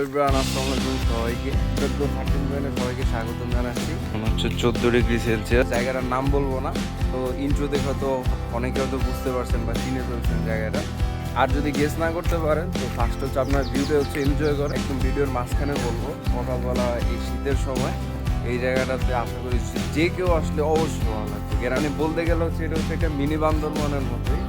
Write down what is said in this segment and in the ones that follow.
Everyone, আসসালামু আলাইকুম সবাইকে। ফার্দিন ব্লগে সবাইকে স্বাগতম জানাচ্ছি। হচ্ছে 14 ডিগ্রি সেলসিয়াস। জায়গাটার নাম বলবো না, তো ইন্ট্রো দেখে তো অনেকে হয়তো বুঝতে পারছেন বা চিনে ফেলছেন জায়গাটা। আর যদি গেস না করতে পারেন তো ফার্স্ট হচ্ছে আপনার ভিউটা হচ্ছে এনজয় করে। একদম ভিডিওর মাঝখানে বলবো, সকালবেলা এই শীতের সময় এই জায়গাটাতে আশা করি যে কেউ আসলে অবশ্যই ভালো লাগবে। গ্রামে বলতে গেলে হচ্ছে এটা হচ্ছে একটা মিনি বান্দরবনের মতোই।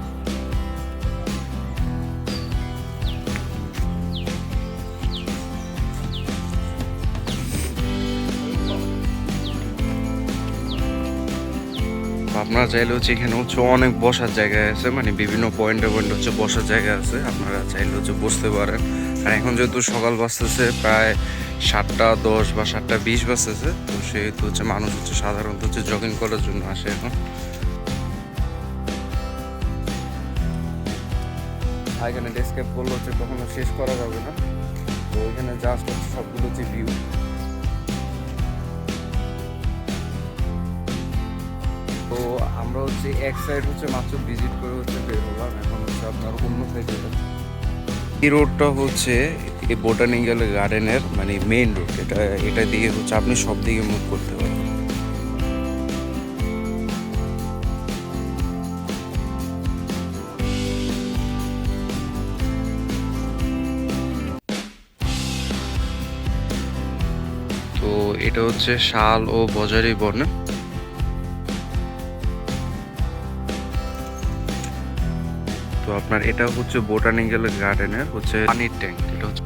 আপনারা চাইলে হচ্ছে এখানে হচ্ছে অনেক বসার জায়গা আছে, মানে বিভিন্ন পয়েন্টে হচ্ছে বসার জায়গা আছে, আপনারা চাইলে হচ্ছে বসতে পারেন। আর এখন যেহেতু সকাল বাজতেছে প্রায় 7:10 বা 7:20 বাজতেছে, তো সেহেতু হচ্ছে মানুষ হচ্ছে সাধারণত হচ্ছে জগিং করার জন্য আসে এখন। এখানে ডেস্কেপ করলে হচ্ছে কখনো শেষ করা যাবে না, তো এখানে জাস্ট হচ্ছে সবগুলো হচ্ছে ভিউ। তো আমরা হচ্ছে এক সাইড হচ্ছে মাত্র ভিজিট করে হচ্ছে বের হলাম, এখন হচ্ছে আপনার অন্য সাইডে। এই রোডটা হচ্ছে এই বোটানিক্যাল গার্ডেনের মানে মেইন রোড। এটা দিয়ে হচ্ছে আপনি সব দিকে মুভ করতে পারবেন। তো এটা হচ্ছে শাল ও বজারি বন। তো আপনার এটা হচ্ছে বোটানিক্যাল গার্ডেনের হচ্ছে পানির ট্যাঙ্ক। এটা হচ্ছে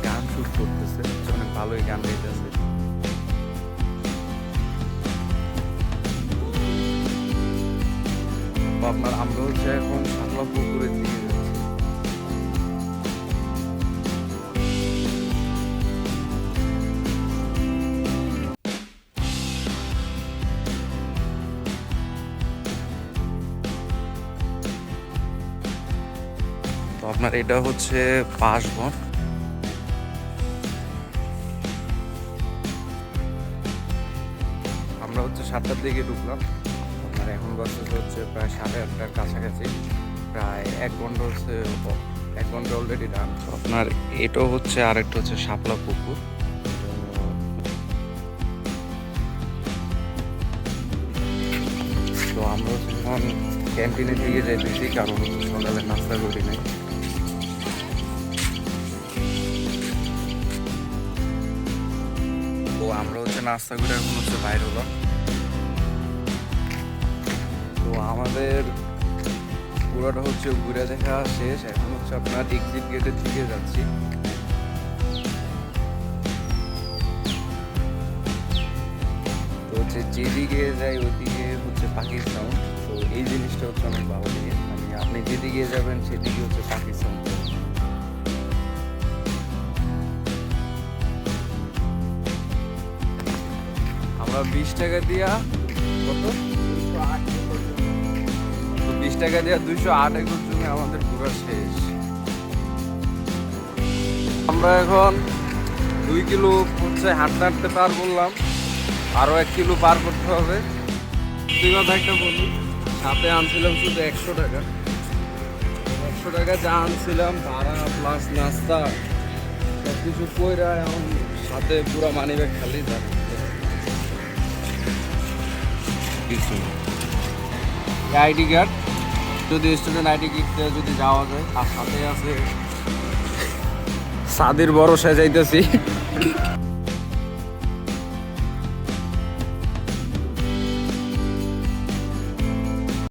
গান শুট করতেছে, অনেক ভালোই গান গাইতেছে। আপনার আমরা হচ্ছে এখন শাপলা পুকুরের দিকে যাচ্ছি। তো আপনার এটা হচ্ছে বাঁশবন। আমরা হচ্ছে 7টার দিকে ঢুকলাম, আপনার এখন বাজতে হচ্ছে প্রায় 8:30টার কাছাকাছি। প্রায় 1 ঘন্টা অলরেডি ডান। আপনার এটাও হচ্ছে আরেকটা হচ্ছে শাপলা পুকুর। তো আমরা হচ্ছে এখন ক্যান্টিনের দিকে যাইতেছি, কারণ হচ্ছে সকালে নাস্তা করি নাই। তো আমরা হচ্ছে নাস্তা করে এখন হচ্ছে বাইরে হলাম। তো আমাদের পুরোটা হচ্ছে ঘুরে দেখা শেষ, এখন হচ্ছে আপনার এক্সিট গেটের দিকে যাচ্ছি। তো হচ্ছে যেদিকে যাই ওইদিকে হচ্ছে পাখির সাউন্ড। তো এই জিনিসটা হচ্ছে অনেক ভালো লাগে, মানে আপনি যেদিকে যাবেন সেদিকে হচ্ছে পাখির সাউন্ড। আমরা 20 টাকা দিয়া কত 20 টাকা দিয়ে 208 একর জমি আমাদের ঘোরা শেষ। আমরা এখন 2 কিলো হচ্ছে হাঁটতে পার করলাম, আরো 1 কিলো পার করতে হবে। কথা একটা বলি, সাথে আনছিলাম শুধু 100 টাকা। 100 টাকা যা আনছিলাম ভাড়া প্লাস নাস্তা সব কিছু কইরা এখন সাথে পুরো মানি ব্যাগ খালি থাকে কিছু। আইডি কার্ড, যদি স্টুডেন্ট আইডি কার্ড যদি যাওয়া যায়। আর সাথে আছে সাদের বড় সাজাইতেছি।